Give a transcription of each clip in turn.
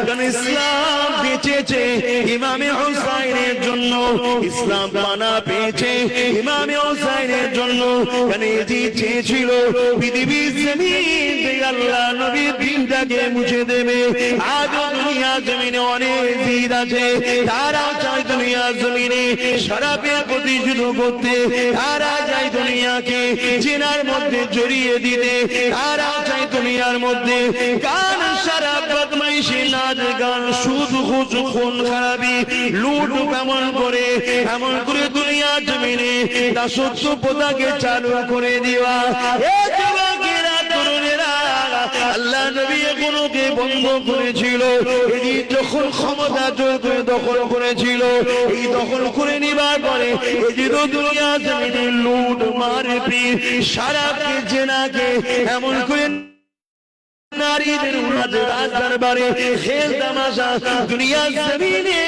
কারণ ইসলাম বেঁচেছে ইমামে হুসাইনের জন্য, ইসলাম মানা পেয়েছে ইমামে হুসাইনের জন্য। কারণ এটি চেয়েছিল পৃথিবীর জমিন থেকে আল্লাহ নবীর দিনটাকে মুছে দেবে। আজ দুনিয়া জমিনে অনেক জিদ আছে, তারা চায় দুনিয়া জমিনে শরাবের প্রতিশোধ করতে, তারা চায় দুনিয়াকে জিনার মধ্যে জড়িয়ে দিতে, তারা চায় দুনিয়ার মধ্যে গান শরাব বদমাইশি নাচ গান সুদ ঘুষ খুন খারাপি লুট এমন করে দুনিয়া জমিনে দাসত্ব প্রথাকে চালু করে দেওয়া। আল্লাহ নবী এগুলোকে বন্ধ করেছিল। এই যখন ক্ষমতা জোর করে দখল করেছিল, এই দখল করে নিবার পরে এই যে দুনিয়া জমিনে লুট মারপিট সারাকে জেনাকে এমন করে নারীদের মাঝে রাজদরবারে খেল তামাশা দুনিয়া জমিনে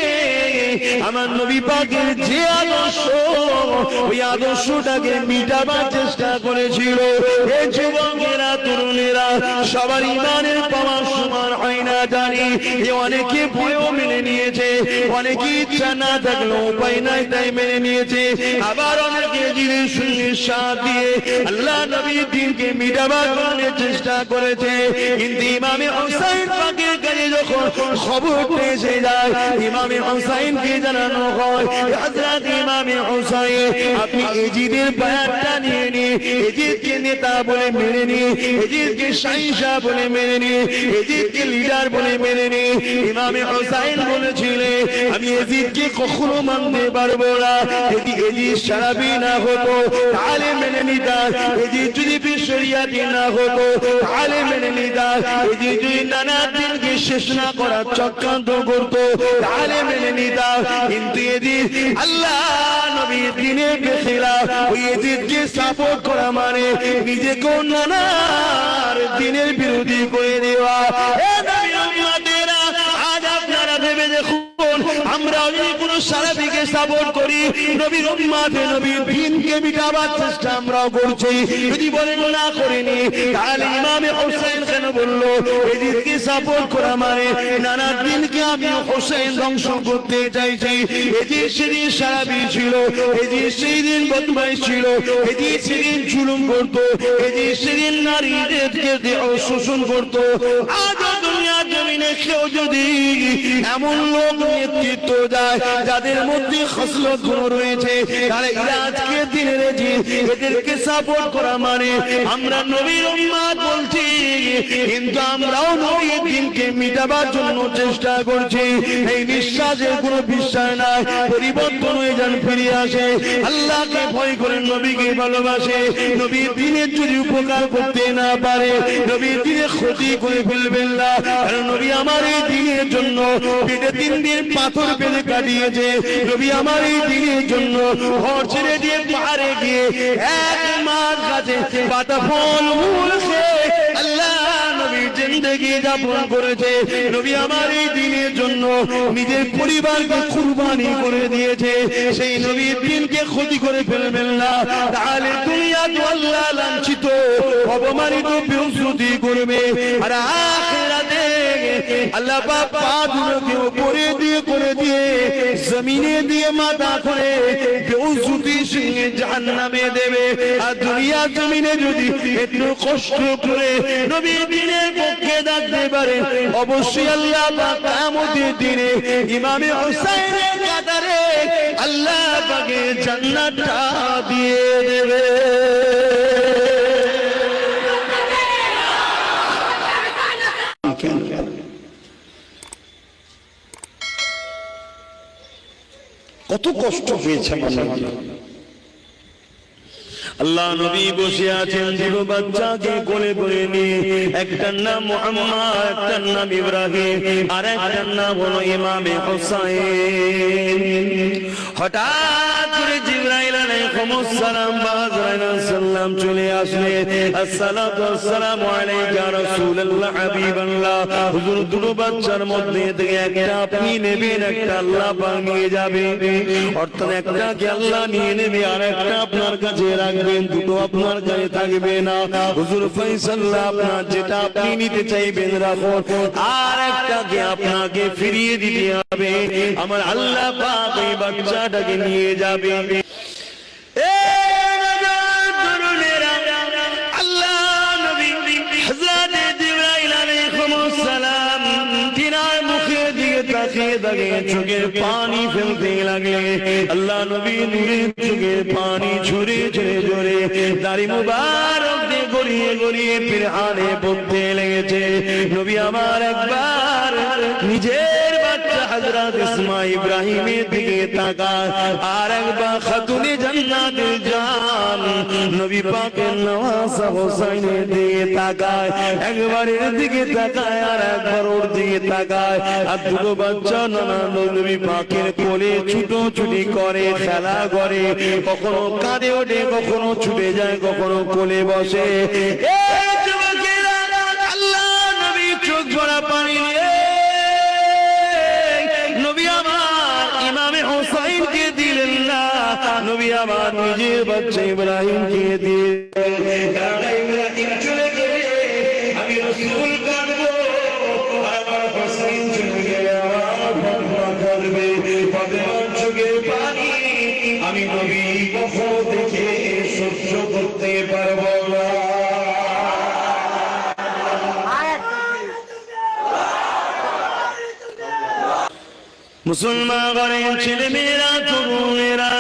আমার নবী পাকের যে আদর্শ, ওই আদর্শটাকে মিটাবার চেষ্টা করেছিল। এই যুবকেরা তরুণেরা সবার ইমানের পাওয়া সমান হয় না জানি, অনেকে ভয়ও মেনে নিয়েছে, অনেকে ইচ্ছা না থাকলেও উপায় নাই তাই মেনে নিয়েছে, আবার অনেকে জিনের সঙ্গে সাথ দিয়ে আল্লাহ নবীর দিনকে মিটাবার চেষ্টা করেছে। কিন্তু ইমামে হুসাইন পাকের কাছে যখন খবর পৌঁছে যায়, ইমামে হুসাইনকে জানানো হয়, হযরত ইমামে হুসাইন আপনি এজিদের বায়াতটা নিয়ে নিয়ে এজিদকে নেতা বলে মেনে নিয়ে, এজিদকে শাহিনশা বলে মেনে নিয়ে, এজিদকে লিডার বলে মেনে নিয়ে। ইমামে হুসাইন বলেছিলেন আমি এজিদকে কখনো মানতে পারবো না, যদি এজিদ শরাবি না হতো তাহলে মেনে নিতাম, এজিদ যদি বিশরিয়াতি না হতো তাহলে মেনে নিতাম, এজিদ যদি নানা দিনকে শেষ না করার চক্রান্ত করতো তাহলে মেনে নিতাম। কিন্তু এজিদ আল্লাহ নবীর দ্বীনের খেলাফ, ওই এজিদকে সাপোর্ট করা মানে নিজেকে নানার দ্বীনের বিরোধী করে দেওয়া। আজ আপনারা ভেবে দেখুন, আমরা যদি কোনো সারাবিকে সাপোর্ট করি, নবীর উম্মতে নবীর দ্বীনকে মিটাবার চেষ্টা আমরাও করছি, যদি বলেন না করিনি তাহলে ইমামে হুসাইন কেন বললো এদিকে সাপোর্ট করা মানে নানা দ্বীনকে আমি হুসাইন ধ্বংস করতে চাইছি। এটি সেদিন সারাবি ছিল, এটি সেদিন বদমাইশ ছিল, এটি সেদিন জুলুম করতো, এটি সেদিন নারীদেরকে দেহ শোষণ করতো। আজ দুনিয়া জমিনে কেউ যদি এমন লোক নেতৃত্ব যায় যাদের মধ্যে খসলত গুণ রয়েছে, তাহলে আজকে দিনের এদেরকে সাপোর্ট করা মানে আমরা নবীর উম্মত বলছি, কিন্তু আমরাও নবীর দিনকে মিটাবার জন্য চেষ্টা করছি। এই নিঃশ্বাসের কোনো বিশ্বাস নাই, পরিবর্তন হয়ে যান, ফিরে আসে, আল্লাহকে ভয় করে নবীকে ভালোবাসে। নবীর দিনের যদি উপকার করতে না পারে, নবীর দিনে ক্ষতি করে ফেলবেন না, কারণ নবী আমার এই দিনের জন্য পেটে 3 দিন পাথর পেলে কাটিয়েছে। নবী আমার এই দিনের জন্য ঘর ছেড়ে দিয়ে পাহাড়ে গিয়ে 1 মাস গাছে পাতা ফল মূল খেয়ে আল্লাহ নবীর জিন্দেগি যাপন করেছে। নবী আমার এই দিনের জন্য নিজের পরিবারকে কুরবানি করে দিয়েছে। সেই নবীর দিনকে ক্ষতি করে ফেলবেন না, তাহলে দুনিয়া তো আল্লাহ লাঞ্ছিত অপমানিত বিরুদ্ধি করবে, আর আখিরাতে আল্লাহ পাক পা দুটোকে উপরে দিয়ে করে দিয়ে জমিনে দিয়ে মাথা করে বেউসুতি সঙ্গে জাহান্নামে দেবে। আর দুনিয়া জমিনে যদি একটু কষ্ট করে নবীর দিনের পক্ষে থাকতে পারে, অবশ্যই আল্লাহ পাক কিয়ামতের দিনে ইমামে হুসাইনের কাতারে আল্লাহ পাকে জান্নাতটা দিয়ে দেবে। কত কষ্ট হয়েছে আল্লাহ নবী বসে আছেন, দুটো বাচ্চাকে কোলে করে নিয়ে, একটার নাম মুহাম্মদ, একটার নাম ইব্রাহিম, আর একটার নাম হলো ইমামে হুসাইন। হঠাৎ করে জিবরাইল আলাইহিস সালাম সালাম চলে আসলেন। আসসালাতু ওয়াসসালামু আলাইকা ইয়া রাসূলুল্লাহ হাবিবাল্লাহ। হুজুর দুটো বাচ্চার মধ্যে থেকে একটা আপনি নেবেন, একটা আল্লাহ পাক নিয়ে যাবে, অর্থাৎ একটাকে আল্লাহ নিয়ে নেবে আর একটা আপনার কাছে রাখবেন, দুটো আপনার কাছে থাকবে না। হুজুর ফয়সালা আপনার যেটা আপনি নিতে চাইবেন রাখুন, আর একটাকে আপনাকে ফিরিয়ে দিতে হবে। আমার আল্লাহ পাক এই বাচ্চাটাকে নিয়ে যাবে। চোখের পানি ফেলতে লাগলে আল্লাহ নবী নূরের চোখের পানি ঝরে ঝরে ঝরে দাড়ি মুবারক দিয়ে গড়িয়ে গড়িয়ে পিরহানে পড়তে লেগেছে। নবী আমার একবার নিজের বাচ্চা হযরত ইসমাঈল ইব্রাহিমের দিকে তাকায়, আর একবার খাতুনে জান্নাতের জান নবী পাকের নওয়াজা হোসেনের দিকে তাকায়। একবার এর দিকে তাকায় আর একবার ওর দিকে তাকায়, আর দুটো বাচ্চা নানা নবী পাকের কোলে ছুটোছুটি করে, খেলা করে, কখনো কাঁদে ওঠে, কখনো ছুটে যায়, কখনো কোলে বসে। আল্লাহ নবী চোখ ভরা পানি নবী আমার ইমামে হোসাইনকে দিলেন না, নবী আমার নিজের বাচ্চা ইব্রাহিমকে দিলেন। ইব্রাহিম চলে গেলে আমি রাসূল কাঁদবো, আমার হোসাইন চলে গেলে আমি নবী কখনো দেখে সহ্য করতে পারবো না। মুসলমান ঘরের ছেলে মেয়েরা তরুণেরা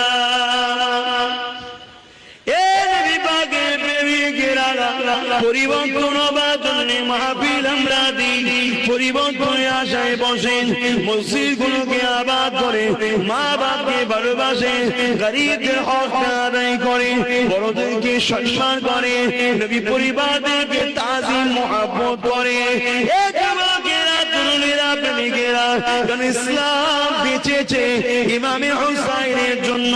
পরিবর্তন হবার জন্য মাহফিল আমরা দিই, পরিবর্তনের আশায় বসেন, মসজিদ গুলোকে আবাদ করে, মা বাপকে ভালোবাসে, গরিবদের হক আদায় করে, বড়দেরকে সম্মান করে, নবী পরিবারদেরকে তাজিম মহব্বত করে। ইসলাম বেঁচেছে ইমামে হুসাইনের জন্য,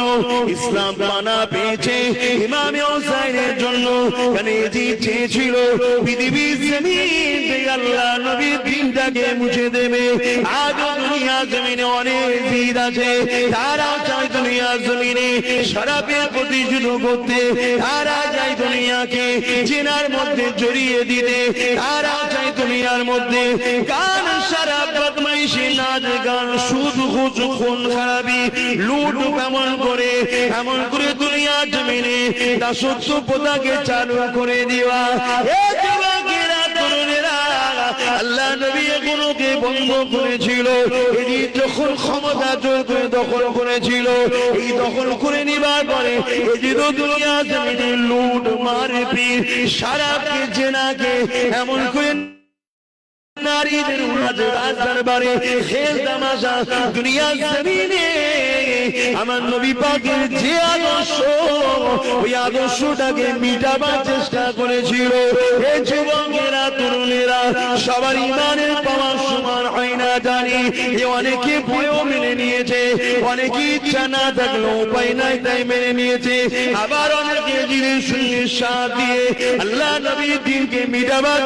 ইসলাম মানা পেয়েছে ইমামে হুসাইনের জন্য। কারণ এজি চেয়েছিল পৃথিবীর জমিন থেকে আল্লাহ নবীর দিনটাকে মুছে দেবে। আজ দুনিয়া জমিনে অনেক জিদ আছে, তারা চায় দুনিয়া জমিনে শরাবের প্রতিশোধ করতে, তারা চায় দুনিয়াকে জেনার মধ্যে জড়িয়ে দিতে, তারা চায় দুনিয়ার মধ্যে গান শরাব বদমাইশি নাচ গান সুদ ঘুষ খুন খারাপি লুট এমন করে দুনিয়া জমিনে দাসত্ব প্রথাকে চালু করে দেওয়া। আল্লাহ নবী এগুলোকে বন্ধ করেছিল। এটি যখন ক্ষমতা জোর করে দখল করেছিল, এই দখল করে নিবার পরে এটি তো দুনিয়া জমিনে লুট মারপিট শরাবকে জেনাকে এমন করে নারীদের দরবারে খেল তামাশা দুনিয়ার জমিনে আমার নবী পাকের যে আদর্শ, ওই আদর্শটাকে মিটাবার চেষ্টা করেছিল। এই যুবকেরা তরুণেরা সবার ইমানের পাওয়া সমান হয় না জানি, এ অনেকে ভয়ও মেনে নিয়েছে, অনেকে ইচ্ছা না থাকলেও উপায় নাই তাই মেনে নিয়েছে, আবার অনেকে দিনের সঙ্গে সাথ দিয়ে আল্লাহ নবীর দিনকে মিটাবার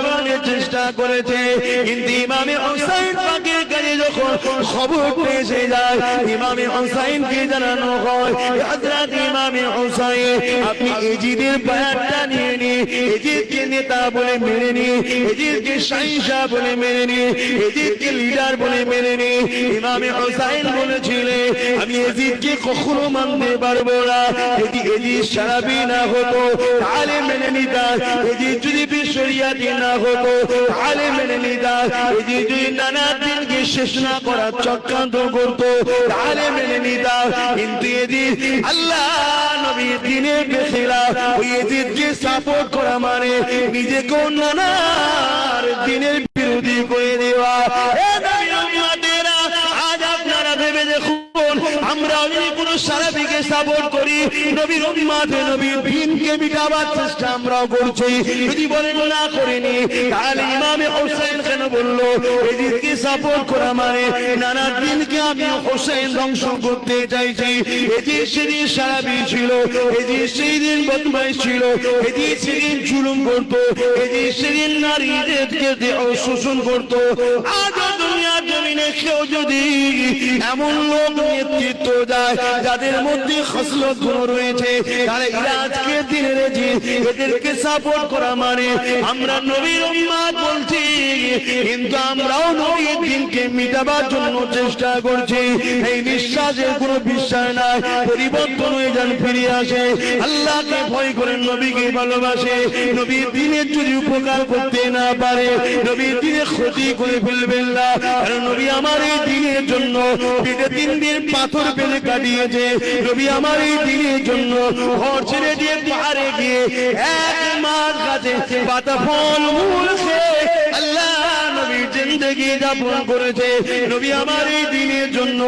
চেষ্টা করেছে। কিন্তু ইমামে হুসাইন পাকের কাছে যখন খবর এসে যায়, ইমামে হুসাইনকে জানানো হয়, হযরত ইমামে হুসাইন আপনি এজিদের বায়াতটা নিয়ে নিয়ে এজিদকে নেতা বলে মেনে নিয়ে, এজিদকে শাহিনশা বলে মেনে নিয়ে, এজিদকে লিডার বলে মেনে নিয়ে। ইমামে হুসাইন বলেছিলেন আমি এজিদকে কখনো মানতে পারবো না, যদি এজিদ শরাবি না হতো তাহলে মেনে নিতাম, এজিদ যদি বিশরিয়াতি না হতো তাহলে মেনে নিতাম, এজিদ যদি নানা দিনকে শেষ না করার চক্রান্ত করতো তাহলে মেনে নিতাম। কিন্তু এজিদ আল্লাহ নবীর দ্বীনের খেলাফ, ওই এজিদকে সাপোর্ট করা মানে নিজেকে নানার দ্বীনের বিরোধী করে দেওয়া। আজ আপনারা ভেবে দেখুন, আমরা যদি কোন সারাবিকে সাপোর্ট করি, নবীর উম্মতে নবীর দ্বীনকে মিটাবার চেষ্টা আমরাও করছি, যদি বলেন না করিনি তাহলে ইমামে হোসেন কেন বললো এদিকে সাপোর্ট করা মানে নানা দ্বীনকে আমি হোসেন ধ্বংস করতে চাইছি। এটি সেদিন সারাবি ছিল, এটি সেদিন বদমাইশ ছিল, এটি সেদিন জুলুম করতো, এটি সেদিন নারীদেরকে দেহ শোষণ করতো। আজ দুনিয়ার জমিনে কেউ যদি এমন লোক নেতৃত্ব যায় যাদের মধ্যে খসলত গুণ রয়েছে, তাহলে আজকে দিনের এদেরকে সাপোর্ট করা মানে আমরা নবীর উম্মত বলছি কিন্তু আমরাও নবীর দিনকে মিটাবার জন্য চেষ্টা করছি। এই বিশ্বাসের কোনো বিশ্বাস নাই, পরিবর্তন হয়ে যান, ফিরে আসে, আল্লাহকে ভয় করেন, নবীকে ভালোবাসে। নবীর দিনের যদি উপকার করতে না পারে, নবীর দিনে ক্ষতি করে ফেলবেন না, কারণ নবী আমার এই দিনের জন্য পেটে 3 দিন পাথর ফেলে কাটিয়েছে। নবী আমার এই দিনের জন্য ঘর ছেড়ে দিয়ে পাহাড়ে গিয়ে 1 মাস গাছে পাতা ফল মূল খেয়ে আল্লাহ নবীর জিন্দেগি যাপন করেছে। নবী আমার এই দিনের জন্য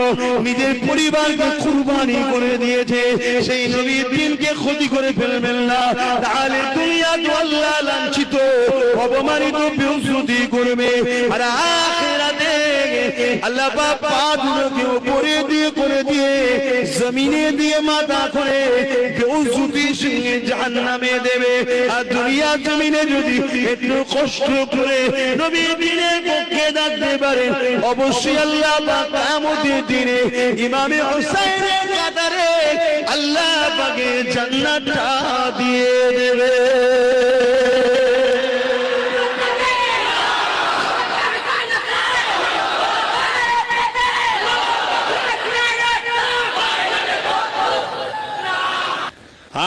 নিজের পরিবারকে কুরবানি করে দিয়েছে। সেই নবীর দিনকে ক্ষতি করে ফেলবেন না, তাহলে দুনিয়া তো আল্লাহ লাঞ্ছিত অপমানিত বেইজ্জতি করবে, আর আখিরাতে আল্লাহ পাক পা দুটোকে উপরে দিয়ে করে দিয়ে জমিনে দিয়ে মাথা করে বেইজ্জতির সঙ্গে জাহান্নামে দেবে। আর দুনিয়া জমিনে যদি একটু কষ্ট করে নবীর দিনের পক্ষে থাকতে পারেন, অবশ্যই আল্লাহ পাক কিয়ামতের দিনে ইমামে হুসাইনের কাতারে আল্লাহ পাকে জান্নাতটা দিয়ে দেবে।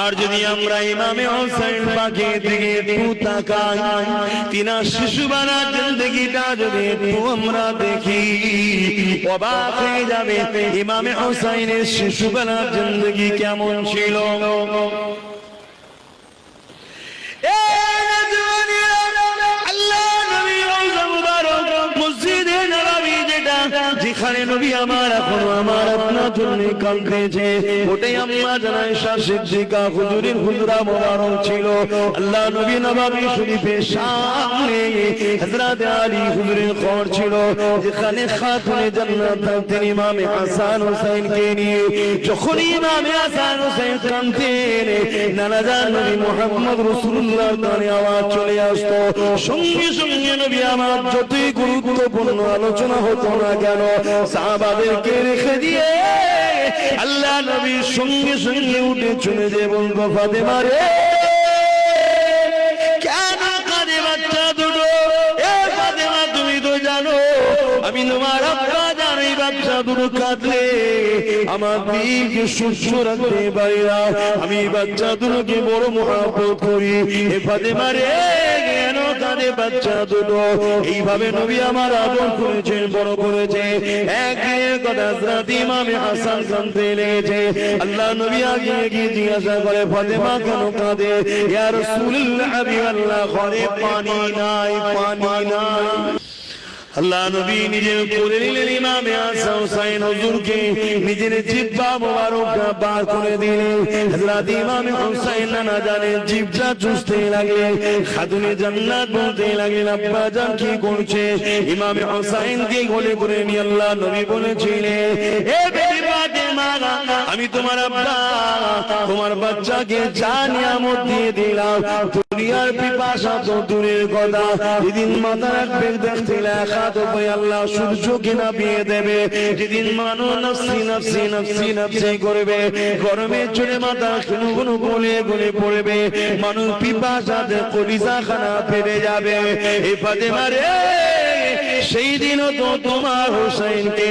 আর যদি আমরা ইমামে হোসেন পাকে দিকে একটু তাকাই, তিনার শিশুবেলার জিন্দেগিটা যদি একটু আমরা দেখি, অবাক হয়ে যাবে ইমামে হোসেনের শিশুবেলার জিন্দেগি কেমন ছিল। যেখানে নবী আমার এখনো আমার আপনার জন্য কাঁদতেছে, ওটাই আম্মা জানা আয়েশা সিদ্দিকা হুজুরের হুজরা মোবারক ছিল। আল্লাহ নবী নববী শরীফের সামনে হযরত আলী হুজুরের কবর ছিল, যেখানে খাতুনে জান্নাত থাকতেন ইমামে হাসান হুসাইনকে নিয়ে। যখন ইমামে হাসান হুসাইন কাঁদতেন, নানাজান নবী মুহাম্মদ রাসূলুল্লাহর কানে আওয়াজ চলে আসতো। সঙ্গে সঙ্গে নবী আমার যতই গুরুত্বপূর্ণ আলোচনা হতো না কেন, সাহাবাদেরকে রেখে দিয়ে আল্লাহ নবীর সঙ্গে সঙ্গে উঠে চলে যে বলবো, ফাতেমা রে কেন কাঁদে বাচ্চা দুটো? এ ফাতেমা, তুমি তো জানো আমি তোমার আব্বা, জানি বাচ্চা দুটো কাঁদলে আমার দিলকে সুস্থ রাখতে পারি না, আমি বাচ্চা দুটোকে বড় মহব্বত করি। এ ফাতেমা রে কেন কাঁদে বাচ্চা দুটো? এইভাবে নবী আমার আদর করেছেন, বড় করেছে। একদিনের কথা হযরত ইমামে হাসান কাঁদতে লেগেছে। আল্লাহ নবী আগে গিয়ে জিজ্ঞাসা করে, ফাতেমা কেন কাঁদে? ইয়া রাসূলুল্লাহ, হাবিবাল্লাহ, ঘরে পানি নাই, পানি নাই। আল্লাহ নবী নিজের কোলে নিলেন ইমামে হাসান হুসাইন হুজুরকে, নিজের জিহ্বা মোবারকটা বার করে দিলেন। হযরত ইমামে হুসাইন নানা জানের জিহ্বা চুষতে লাগলেন, খাতুনে জান্নাত বলতে লাগলেন, আব্বা জান কি করছে? ইমামে হুসাইনকে কোলে করে নিয়ে আল্লাহ নবী বলেছিলেন, এ বেবি ফাতেমা, আমি তোমার আব্বা তোমার বাচ্চাকে যা নিয়ামত দিয়ে দিলাম, দুনিয়ার পিপাসা তো দূরের কথা, যেদিন মাথা রাখবে দেখতে লেখা আল্লাহ সূর্যকে নামিয়ে দেবে, যেদিন মানুষ নফসি নফসি নফসি নফসি করবে, গরমের জন্য মাথা কোনো গলে গলে পড়বে, মানুষ পিপাসাতে কলিজা খানা ফেলে যাবে। এই ফাতেমা রে, সেই দিনও তো তোমার হোসেনকে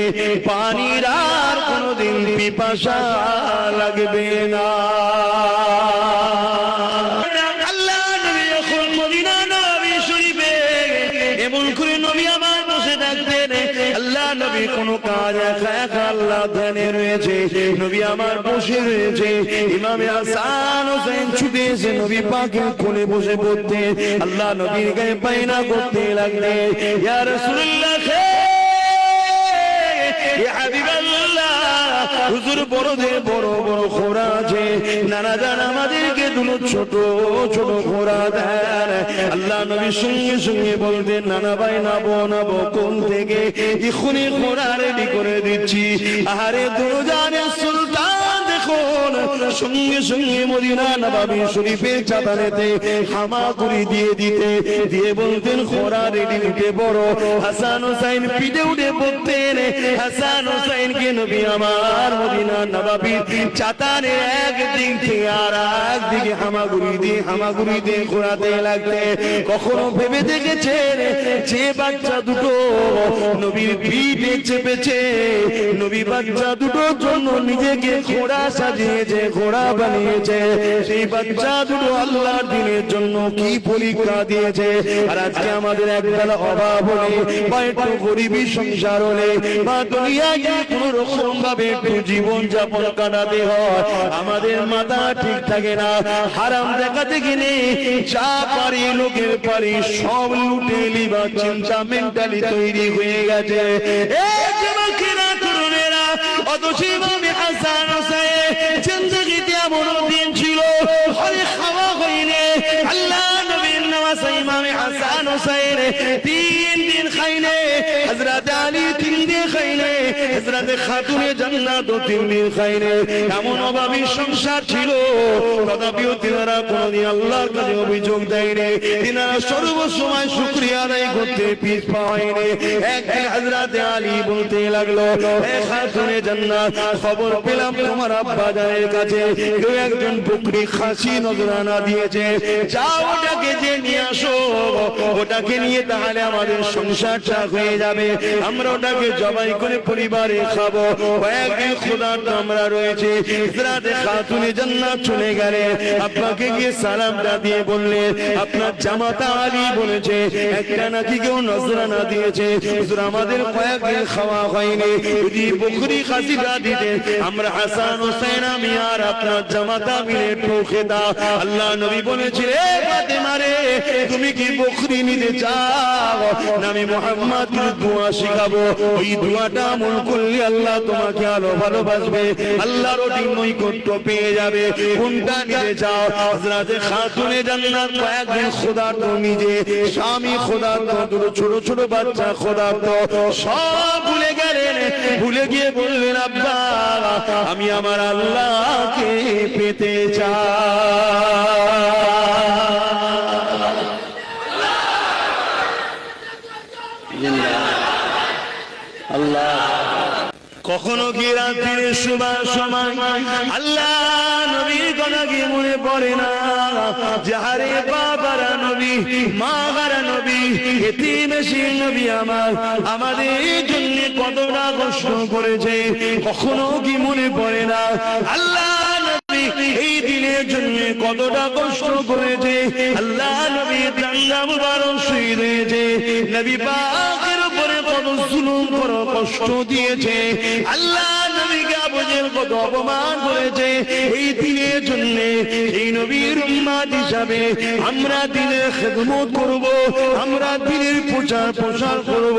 পানির আর কোনোদিন পিপাসা লাগবে না। আল্লাহ নবী যখন মদিনা নবী শরীফে এমন করে নবী আমার বসে থাকতেন, আল্লাহ নবী কোন কাজ একা একা আল্লাহ ধ্যানে রয়েছে, নবী আমার বসে রয়েছে। ইমামে হাসান হোসেন ছুটে এসে নবী পাকের কোলে বসে পড়তে, আল্লাহ নবীর গায়ে বাইনা করতে লাগলেন, ইয়া রাসূলুল্লাহ, ইয়া হাবিবাল্লাহ, হুজুর বড়দের বড় বড় খোরা আছে, নানা জান আমাদেরকে দুটো ছোট ছোট খোরা দেন। আল্লাহ নবী সঙ্গে সঙ্গে বলতেন, নানা ভাই নাবো নাবো, কোন থেকে এখনই খোরা রেডি করে দিচ্ছি। আহারে দুজানের সুলতান দেখুন সঙ্গে সঙ্গে মদিনা নববী শরীফের চাতানেতে হামাগুড়ি দিয়ে বলতেন খোরা রেডি উঠে বড় হাসান হোসেন পিঠে উঠে বলতেন হাসান হোসেনকে নবী আমার মদিনা নববীর চাতানে একদিক থেকে আর একদিকে হামাগুড়ি দিয়ে ঘোরাতে লাগতে। কখনো ভেবে দেখেছেন যে বাচ্চা দুটো নবীর পিঠে চেপেছে, নবী বাচ্চা দুটোর জন্য নিজেকে ঘোড়া সাজিয়েছে, ঘোড়া বানিয়েছে, সেই বাচ্চা দুটো আল্লাহর দ্বীনের জন্য কি পরীক্ষা দিয়েছে। আর আজকে আমাদের একবেলা অভাব হলে বা একটু গরিবী সংসার হলে বা দুনিয়ায় কোন রকম ভাবে একটু জীবন যাপন কাটাতে হয়, আমাদের মাথা ঠিক থাকে না। হারাম দেখাতে গেলে যা পারি লোকের পারি সব লুটে লিবা চিন্তা মেন্টালি তৈরি হয়ে গেছে। অথচ ইমামে হাসান হোসেন জিন্দেগিতে এমন দিন ছিল ঘরে খাওয়া হয়নি, আল্লাহ নবীর নওয়াজে ইমামে হাসান হোসেন 3 দিন খাইলে, হযরত আলী 3 দিন খাইলে, হযরত খাতুনে জান্নাত 3 দিন খাইলে। এমন অভাবী সংসার ছিল, তথাপিও তিনারা কোনদিন আল্লাহর কাছে অভিযোগ দেয়নি, তিনারা সর্বসময় শুকরিয়া আদায় করতে পিছ পা হয়নি। একদিন হযরত আলী বলতে লাগলো, হে খাতুনে জান্নাত, খবর পেলাম তোমার আব্বা জানের কাছে কেউ একজন বকরি খাসি নজরানা দিয়েছে, যাও ওটাকে যে নিয়ে আসো, ওটাকে নিয়ে তাহলে আমাদের সংসারটা হয়ে যাবে, আমরা ওটাকে জবাই করে পরিবারে খাবো। কয়েকদিন ক্ষুধার্ত আমরা রয়েছে। হযরত খাতুনে জান্নাত চলে গেলেন, আব্বাকে গিয়ে সালামটা দিয়ে বললেন, আপনার জামাতা আলী বলেছে একটা নাকি কেউ নজরানা দিয়েছে, হুজুর আমাদের কয়েকদিন খাওয়া হয়নি, যদি বকরি খাসিটা দিতেন আমরা হাসান হোসেন আমি আর আপনার জামাতা মিলে একটু খেতাম। আল্লাহ নবী বলেছিল, এ ফাতেমা রে, তুমি কি বকরি নিতে চাও না আমি মুহাম্মদের দোয়া শিখাবো, ওই দোয়াটা আমল করলে আল্লাহ তোমাকে আরো ভালোবাসবে, আল্লাহর অধিক নৈকট্য পেয়ে যাবে, কোনটা নিতে চাও? হযরত খাতুনে জান্নাত কয়েকদিন ক্ষুধার্ত, নিজে স্বামী ক্ষুধার্ত, দুটো ছোট ছোট বাচ্চা ক্ষুধার্ত, সব ভুলে গেলেন। ভুলে গিয়ে বললেন, আব্বা আমি আমার আল্লাহকে পেতে চাই। আল্লাহ কখনো কি রাত্রির সুবার সময় আল্লাহ নবীর কথা কি মনে পড়ে না? যাহারে বাবারা নবী, মা গারা নবী, এতিমেশির নবী আমার আমাদের জন্য কতটা কষ্ট করেছে, কখনো কি মনে পড়ে না? আল্লাহ নবী এই দিনের জন্য কতটা কষ্ট করেছে, আল্লাহ নবী দাঙ্গা মুবারক শহীদ হয়েছে, নবী পাকের উপরে কত জুলুম কত কষ্ট দিয়েছে, আল্লাহ নবীকে আবুজেল কত অপমান করেছে। এই দিনের জন্য এই নবীর উম্মত হিসাবে আমরা দিনের খেদমত করব, আমরা দিনের প্রচার প্রসার করব,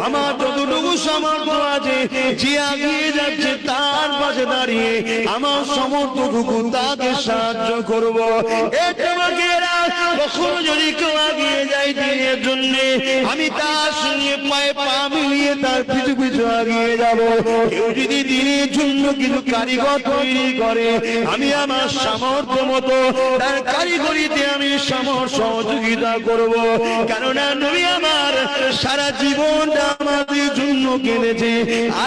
আমার যতটুকু সামর্থ্য আছে, যে এগিয়ে যাচ্ছে তার পাশে দাঁড়িয়ে আমার সমর্থটুকু তাকে সাহায্য করব। কখনো যদি কেউ এগিয়ে যায় দিনের জন্য, আমি তার সঙ্গে পায়ে পা মিলিয়ে তার পিছু পিছু এগিয়ে যাব। কেউ যদি দিনের জন্য কিছু কারিগর তৈরি করে, আমি আমার সামর্থ্য মতো তার কারিগরিতে আমি সহযোগিতা করব। কেননা নবী আমার সারা জীবনটা আমাদের জন্য কেঁদেছে,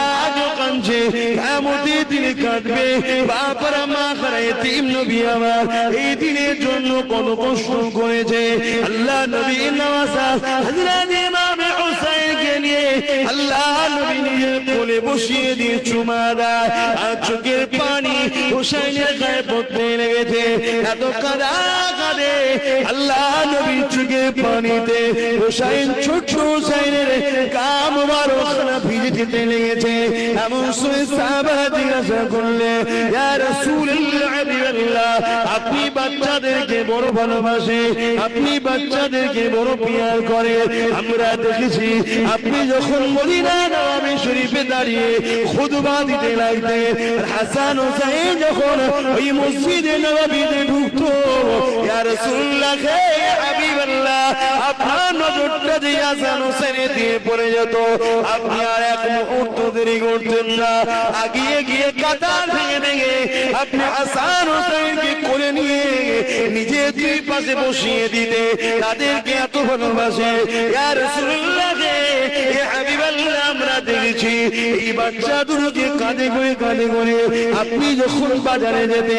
আজও কাঁদছে, কিয়ামতের দিনে কাঁদবে। বাবারা মা খারা এতিম নবী আমার এই দিনের জন্য কত কষ্ট করেছে। আল্লাহ নবী নওয়াজা হযরত ইমাম হুসাইনকে নিয়ে আল্লাহ নবী নিজে কোলে বসিয়ে দিয়ে চুমা দেয়, আর চোখের পানি হুসাইনের গায়ে পড়তে লেগেছে, এত কাঁদা কাঁদে আল্লাহ নবী চোখের পানিতে হুসাইন ছোট হুসাইনের গা মুবারক ভিজে যেতে লেগেছে। এমন সময় সাহাবারা জিজ্ঞাসা করলে, ইয়া রাসূলুল্লাহ, আপনি বাচ্চাদেরকে বড় ভালোবাসে, আপনি বাচ্চাদেরকে বড় পিয়ার করে, আমরা দেখেছি আপনি যখন মদিনা নববী শরীফে দাঁড়িয়ে খুতবা দিতে লাগতেন, হাসান হোসেন যখন ওই মসজিদে নববীতে ঢুকতো, ইয়া রাসূলুল্লাহ, হে হাবিবাল্লাহ, আপনার নজরটা যে হাসান হোসেনের দিয়ে পড়ে যেত, আপনি আর এক মুহূর্ত দেরি করতেন না, আগিয়ে গিয়ে কাতার ভেঙে ভেঙে আপনি হাসান হোসেনকে করে নিয়ে নিজে দুই পাশে বসিয়ে দিতে, তাদেরকে এত ভালোবাসে। ইয়া রাসূলুল্লাহ ইয়া হাবিবাল্লাহ, আমরা দেখেছি এই বাচ্চা দুটোকে কাঁধে করে আপনি যখন বাজারে যেতে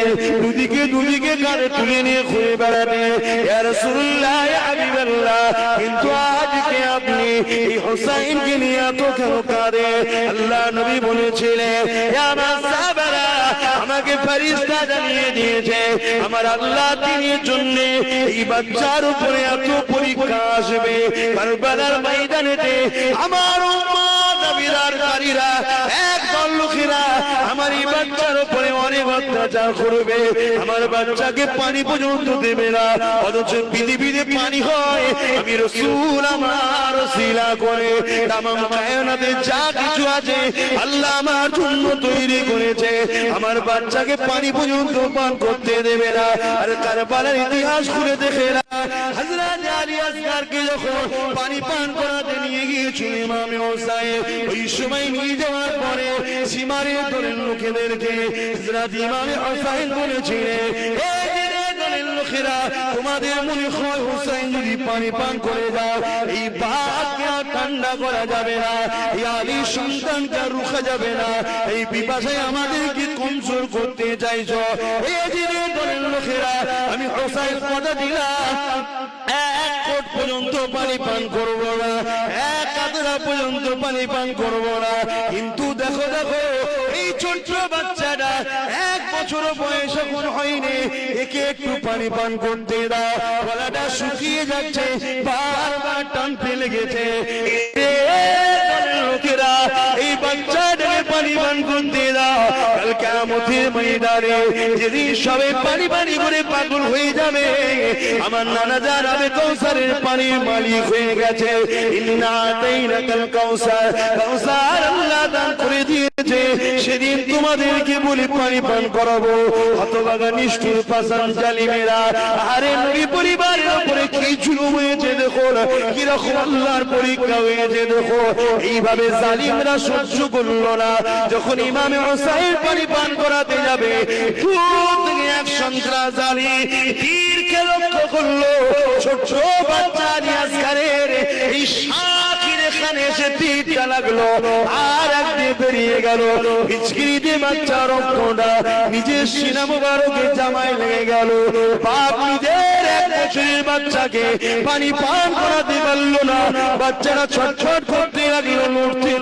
দুদিকে কাঁধে তুলে নিয়ে ঘুরে বেড়াতে। ইয়া রাসূলুল্লাহ ইয়া হাবিবাল্লাহ, কিন্তু আজকে আপনি এই হোসাইনকে নিয়ে এত কেন কাঁদে? আল্লাহ নবী বলেছিলেন, ইয়া মাসাবারা, আমাকে ফেরেশতা জানিয়ে দিয়েছে আমার আল্লাহ দিনের জন্য এই বাচ্চার উপরে এত পরীক্ষা আসবে। কারবালার ময়দানেতে আমার উম্মত দাবিদারকারীরা একদল লোকেরা আমার এই বাচ্চার উপরে অনেক অত্যাচার করবে, আমার বাচ্চাকে পানি পর্যন্ত দেবে না, অথচ পৃথিবীতে পানি হয় আমি রাসূল আমার ওসিলা করে তামাম কায়নাতে যা কিছু আছে আল্লাহ আমার জন্য তৈরি করেছে, আমার বাচ্চাকে পানি পর্যন্ত পান করতে দেবে না। আর কারবালার ইতিহাস খুলে দেখে না, হযরত আলী আসগরকে যখন পানি পান করাতে নিয়ে গিয়েছিল ইমাম হোসেন, ওই সময় নিয়ে যাওয়ার পরে সীমারে দলের লোকেদেরকে হযরত ইমাম হোসেন বলেছিলেন, লোকেরা তোমাদের মনে হয় হোসেন যদি পানি পান করে দাও এই বাঘকে আর ঠান্ডা করা যাবে না, এই আলীর সন্তানকে রুখা যাবে না, এই পিপাসায় আমাদেরকে কমজোর করতে চাইছ। এই দলের লোকেরা আমি হোসেন কথা দিলাম এক কোট পর্যন্ত পানি পান করব না, এক কাতরা পর্যন্ত পানি পান করব না। কিন্তু দেখো এই ছোট্ট বাচ্চাটা 1 বছর বয়স এখন হয়নি, একে একটু পানি পান করতে দাও, গলাটা শুকিয়ে যাচ্ছে, বারবার টানতে লেগেছে। লোকেরা এই বাচ্চাটাকে পানি পান করতে দাও, কাল কিয়ামতের ময়দানে যেদিন সবাই পানি করে পাগল হয়ে যাবে, আমার নানা জানাবে কাউসারের পানির মালিক হয়ে গেছে। ইন্না আতাইনাকাল কাউসার, কাউসার আল্লাহ দান করে দিয়েছে, সেদিন তোমাদেরকে বলি পানি পান করাবো। হতভাগা নিষ্ঠুর পাষাণ জালিমেরা, আরে নবী পরিবারের উপরে কি জুলুম হয়েছে দেখো, কিরকম আল্লাহর পরীক্ষা হয়েছে দেখো। এইভাবে জালিমরা সহ্য করলো না, যখন ইমাম হোসেন পানি পান করাতে যাবে দূর থেকে এক সন্ত্রাস জালি তীরকে লক্ষ্য করলো, ছোট বাচ্চা আলী আসগরের এই শাকির এখানে এসে তীরটা লাগলো, আর একদিকে বেরিয়ে গেল হিচকিরিতে বাচ্চা রক্তটা নিজের সিনা মুবারকে জামায় লেগে গেল। বাপ নিজের 1 বছরের বাচ্চাকে পানি পান করাতে পারলো না, বাচ্চারা ছটছট করতে লাগলো,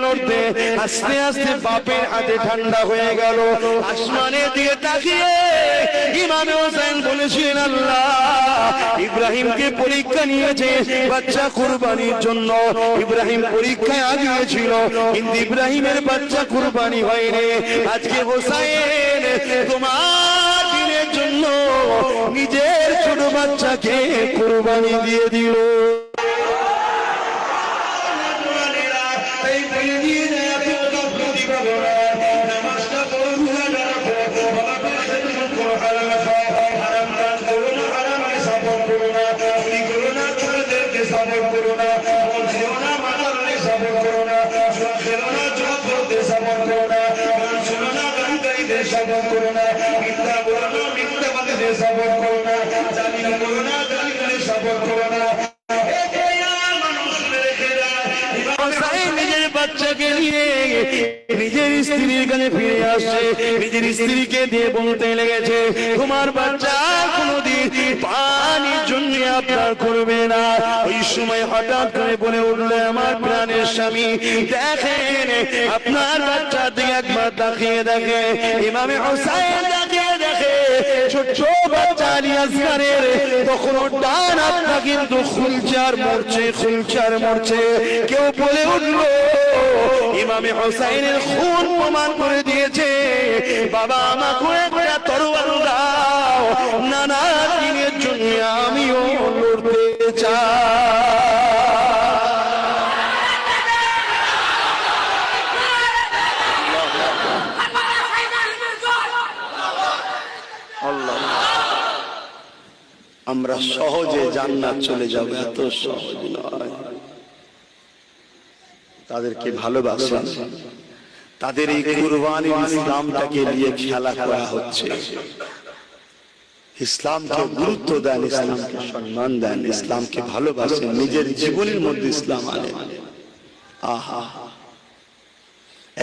লড়তে আস্তে আস্তে বাপের হাতে ঠান্ডা হয়ে গেল। আসমানের দিকে তাকিয়ে ইমাম হোসেন বলেছিলেন, আল্লাহ ইব্রাহিমকে পরীক্ষা নিয়েছে বাচ্চা কুরবানির জন্য, ইব্রাহিম পরীক্ষায় আগিয়েছিল কিন্তু ইব্রাহিমের বাচ্চা কুরবানি হয়নি, আজকে হোসেন তোমার দিনের জন্য নিজের ছোট বাচ্চাকে কুরবানি দিয়ে দিল। নিজের বাচ্চাকে নিয়ে নিজের স্ত্রীর কাছে ফিরে আসছে, নিজের স্ত্রীকে দিয়ে বলতে লেগেছে, তোমার বাচ্চা কোনদিন পানির জন্য আপনার করবে না। ওই সময় হঠাৎ করে বলে উঠলে, আমার প্রাণের স্বামী দেখেন আপনার বাচ্চা দিকে একবার তাকিয়ে দেখে। ইমাম হোসেন তাকিয়ে দেখে ছোট বাচ্চা আলী আসগরের তখনও ডান হাতটা কিন্তু খুলছে আর মরছে। কেউ বলে উঠলো, ইমাম হোসেনের খুন প্রমাণ করে দিয়েছে, বাবা আমাকে একটা তরোয়ার দাও, নানা দিনের জন্য আমিও লড়তে চাই। আমরা সহজে জান্নাত চলে যাব, এত সহজ নয়। তাদেরকে ভালোবাসেন, তাদের এই কুরবানি ইসলামটাকে নিয়ে খেলা করা হচ্ছে। ইসলামকে গুরুত্ব দেন, ইসলামকে সম্মান দেন, ইসলামকে ভালোবাসেন, নিজের জীবনের মধ্যে ইসলাম আনেন। আহা,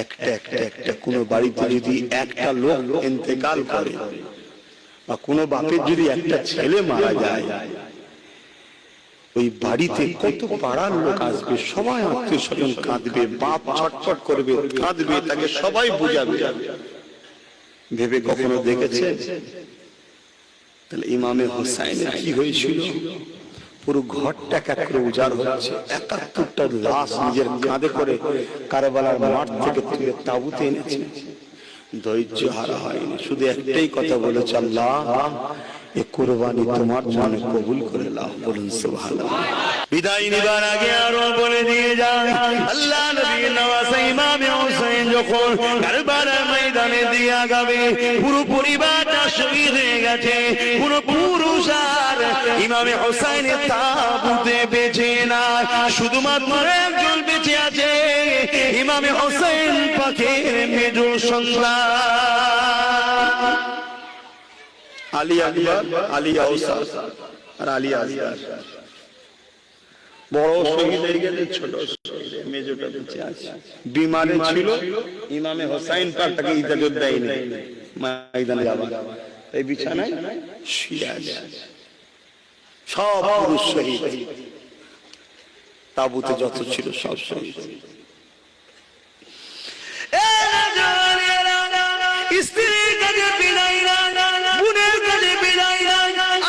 একটা একটা একটা কোন বাড়িতে যদি একটা লোক ইন্তেকাল করে বা কোন বাপের যদি একটা ছেলে মারা যায়, ওই বাড়িতে কত পাড়ার লোক আসবে, সবাই আত্মীয় স্বজন কাঁদবে, বাপ ছটফট করবে, কাঁদবে, তাকে সবাই বুঝাবে। ভেবে কখনো দেখেছে? তাহলে ইমামে হোসাইনের কি হয়েছিল? পুরো ঘরটা একেবারে উজাড় হচ্ছে, ৭১টা লাশ নিজের কাঁধে করে কারবালার মাঠ থেকে তুলে তাঁবুতে এনেছে। ধৈর্য হারা হয়নি, শুধু একটাই কথা বলেছে, আল্লাহ এ কুরবানি তোমার জন্য কবুল করে নাও। বলুন সুবহানাল্লাহ। বিদায় নিবার আগে আরো বলে দিয়ে যান, আল্লাহ নবীর নওয়াজে ইমামে হোসেন যখন কারবালার ময়দানে দিয়ে আগাবে, পুরো পরিবারটা শহীদ হয়ে গেছে, পুরো পুরুষ আর ইমামে হোসেনের তাবুতে বেঁচে না, শুধুমাত্র একজন বেঁচে আছে, ইমামে হোসেন পাকের মেজ সন্তান আলী আকবর, আলী আউসার আর আলী আসগার। বড় শহীদ হয়ে গেলে, ছোট মেজটা বেঁচে আছে। বিমারে ছিল, ইমামে হোসাইন পাক তাকে ইজাজত দেয়নি ময়দানে যাবার, এই বিছানায় শুয়ে আছে। সব পুরুষ শহীদ, তাবুতে যত ছিল সব শহীদ। স্ত্রীর কাছে বিদায় না, বোনের কাছে বিদায় না,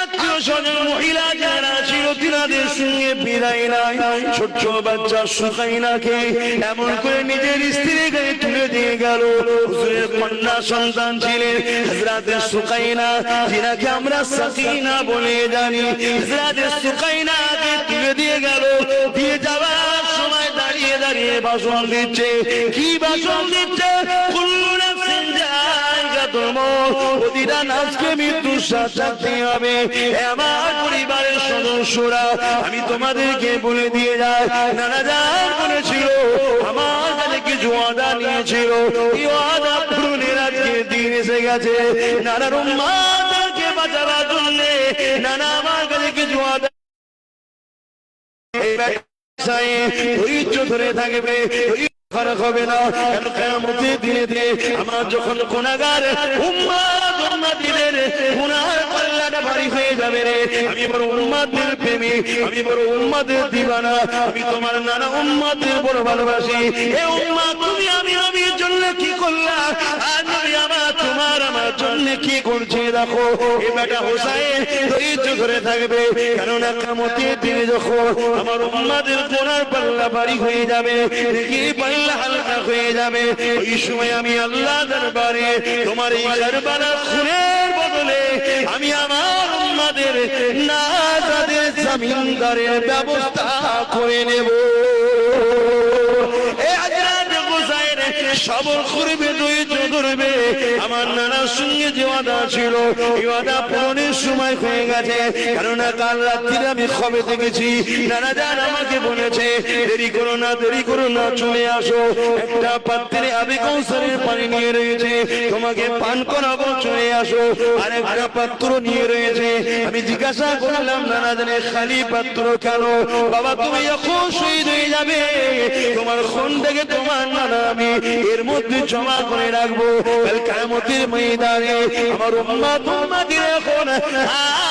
আত্মীয় স্বজন মহিলা যারা ছিল তিনাদের সঙ্গে বিদায় নাই। ছোট্ট বাচ্চা সুকাইনাকে এমন করে নিজের স্ত্রীর কাছে তুলে দিয়ে গেল। হুজুরের কন্যা সন্তান ছিলেন হযরত সুকাইনা, যিনাকে আমরা সাকিনা বলে জানি। হযরত সুকাইনাকে তুলে দিয়ে গেল, দিয়ে যাওয়ার সময় দাঁড়িয়ে দাঁড়িয়ে ভাষণ দিচ্ছে। কি ভাষণ দিচ্ছে? কুল্লু নাফসিন যায়গাতুল মউত, প্রতিটা নাফসকে মৃত্যুর স্বাদ চাখতে হবে। আমার পরিবারের সদস্যরা, আমি তোমাদেরকে বলে দিয়ে যাই, নানা জান বলেছিল, আমার কাছে কিছু ওয়াদা নিয়েছিল, এই ওয়াদা পূরণের আজকে দিন এসে গেছে। নানার উম্মতকে বাঁচাবার জন্য নানা আমার কাছে কিছু ওয়াদা ধৈর্য ধরে থাকবে, ফারাক হবে না। কিয়ামতের দিনে আমার যখন গুনাহগার উম্মতের গুনাহের পাল্লাটা ভারী হয়ে যাবে রে, আমি বড় উম্মতের প্রেমী, আমি বড় উম্মতের দিওয়ানা, আমি তোমার নানা উম্মতের বড় ভালোবাসি। এ উম্মত, তুমি আমি নবীর জন্য কি করলা, আর নবী তোমার আমার জন্য কি করছে দেখো। এই বেটা হোসেন ধৈর্য ধরে থাকবে, কেননা কিয়ামতের দিনে যখন আমার উম্মতের গুনাহের পাল্লা ভারী হয়ে যাবে, কি পাল্লা হালকা হয়ে যাবে, ওই সময় আমি আল্লাহ দরবারে তোমার এই কারবালার খুনের বদলে আমি আমার উম্মতের নাজাদের জমিনদারের ব্যবস্থা করে নেব। সবর করবে, ধৈর্য ধরবে। আমার নানার সঙ্গে যে ওয়াদা ছিল, এই ওয়াদা পূরণের সময় হয়ে গেছে। কেননা কাল রাত্রিরে আমি খবর দেখেছি, নানা জান আমাকে বলেছে, দেরি করো না, দেরি করো না, চলে আসো, একটা পাত্রে আবে কৌসারের পানি নিয়ে রয়েছে, তোমাকে পান করাবো, চলে আসো। আর একটা পাত্র নিয়ে রয়েছে। আমি জিজ্ঞাসা করলাম, নানা জানে খালি পাত্র কেন? বাবা, তুমি যখন শহীদ হয়ে যাবে, তোমার খুন থেকে তোমার নানা আমি এর মধ্যে জমা করে রাখবো। কাল কিয়ামতের ময়দানে আমার উম্মতের এখন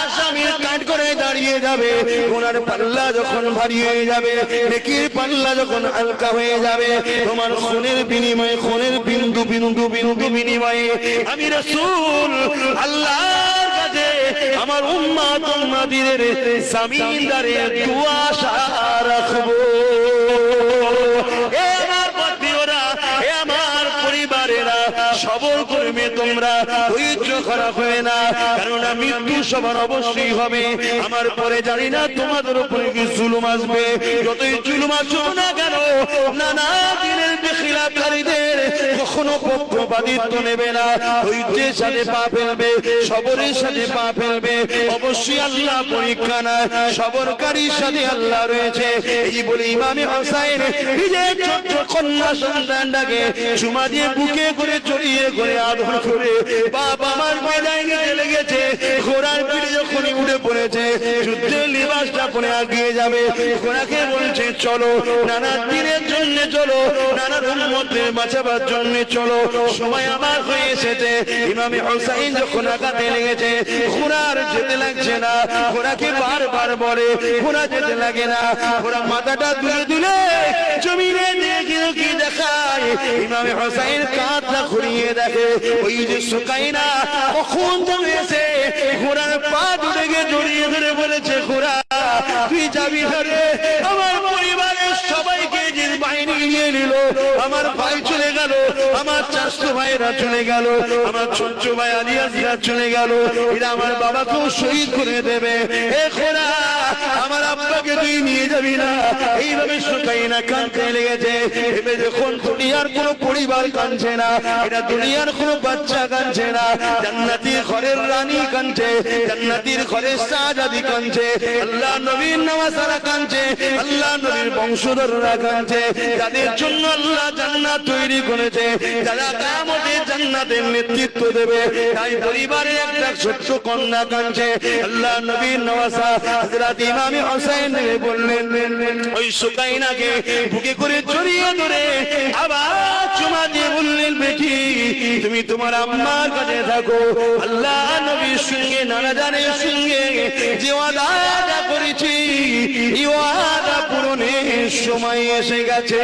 আসামির কাঠ করে দাঁড়িয়ে যাবে। গুনার পাল্লা যখন ভারী হয়ে যাবে, নেকির পাল্লা যখন হালকা হয়ে যাবে, তোমার খুনের বিনিময়ে, খুনের বিন্দু বিন্দু বিন্দু বিনিময়ে আমি রাসূল আল্লাহর কাছে আমার উম্মতের জামিনদারের দুআ আশা রাখবো। সবর করবে তোমরা, ধৈর্য খারাপ হবে না, কারণ মৃত্যু সবার অবশ্যই হবে। আমার পরে জানি না তোমাদের উপরে কি জুলুম আসবে, যতই জুলুম আসুক না কেন, নানা দিনের বেখিলাফকারীদের কখনো পক্ষপাতিত্ব নেবে না, ধৈর্যের সাথে পা ফেলবে, সবরের সাথে পা ফেলবে। অবশ্যই আল্লাহ পরীক্ষা না, সবরকারীর সাথে আল্লাহ রয়েছে। এই বলে ইমামে হোসেন নিজের ছোট্ট কন্যা সন্তানটাকে চুমা দিয়ে বুকে করে জড়িয়ে করে আদর করে, বাবা আমার বিদায় নিতে লেগেছে। ঘোড়ার পিঠে যখনই উঠে পড়েছে, যুদ্ধের লিবাসটা পরে এগিয়ে যাবে, ঘোড়াকে বলছে চলো, নানা দিনের জন্য চলো, নানা উম্মতদের বাঁচাবার জন্য চলো, সময় আমার হয়ে এসেছে। ইমামে হোসেন যখন আঘাতে লেগেছে, ঘোড়ার যেতে লাগছে না, ঘোড়াকে বারবার বলে, ঘোড়া যেতে লাগে না, ঘোড়া মাথাটা তুলে তুলে জমিনে দেখে কি দেখায়। ইমামে হোসেন কাঁধটা ঘুরিয়ে দেখে, ওই যে সুকাইনা কখন যাবে এসে ঘোড়ার পা জুড়ে গিয়ে জড়িয়ে ধরে বলেছে, ঘোড়া তুই যাবি ধরে, আমার পরিবারের সবাইকে যে বাহিনী নিয়ে নিল, আমার ভাই চলে গেল, আমার চাচতো ভাইরা চলে গেল, আমার ছোট্ট ভাই আলিয়াসরা চলে গেল, এরা আমার বাবাকেও শহীদ করে দেবে। এ ঘোড়া আমার আব্বাকে তুই নিয়ে যাবি না। এইভাবে সুকাইনা কাঁদতে লেগেছে। এবে যখন দুনিয়ার কোনো পরিবার কাঁদছে না, এটা দুনিয়ার কোনো বাচ্চা কাঁদছে না, জান্নাতের ঘরের রানী কাঁদছে, জান্নাতের ঘরের শাহজাদি কাঁদছে, আল্লাহ নবীর নওয়াজরা কাঁদছে, আল্লাহ নবীর বংশধররা কাঁদছে, যাদের জন্য আল্লাহ জান্নাত তৈরি করেছে, যারা কিয়ামতে জান্নাতের নেতৃত্ব দেবে, তাই পরিবারের একটা ছোট্ট কন্যা কাঁদছে। আল্লাহ নবীর নওয়াজা হযরত ইমামে হোসেন বললেন, ওই সুকাইনাকে বুকে করে জড়িয়ে ধরে আবার চুমা দিয়ে বললেন, বেটি তুমি তোমার আম্মার কাছে থাকো, আল্লাহ নবীর সঙ্গে নানা জানের সঙ্গে যে ওয়াদা করেছি, এই ওয়াদা পূরণের সময় এসে গেছে।